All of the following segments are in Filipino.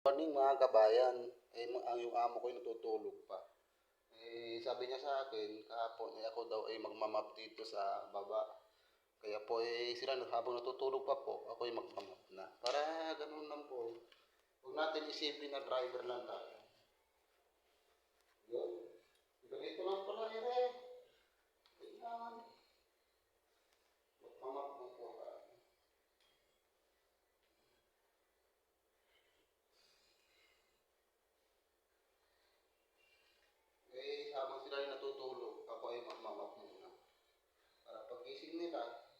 Morning mga kabayan, yung amo ko ay natutulog pa. Sabi niya sa akin, kahapon ako daw ay magmamap dito sa baba. Kaya po sila habang natutulog pa po, ako ay magmamap na. Para ganun lang po. Huwag natin isipin na driver lang tayo. Yun. Ganito lang pala Kailangan. Magmamap lang po. Habang sila ay natutulog, ako ay magmamap muna. Para pagising nila,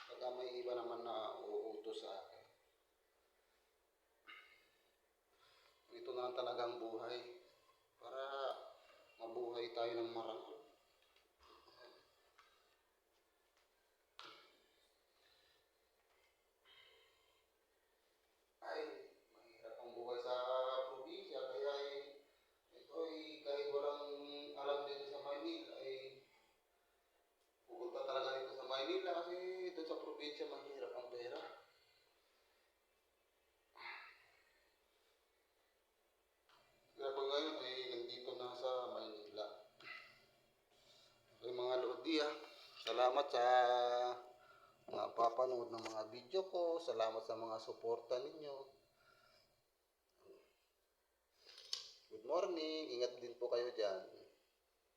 pagka may iba naman na uutos sa akin. Ito na lang talagang buhay para mabuhay tayo ng marangal. Ay, mahirap ang buhay sa probinsya kaya ito ay kahit walang alam dito sa Maynila ay pupunta talaga dito sa Maynila kasi dito sa probinsya mahirap ang pera. Kaya po ngayon ay nandito na sa Maynila. Ay mga Lodi salamat sa mga papanood ng mga video ko. Salamat sa mga suporta ninyo. Good morning. Ingat din po kayo dyan.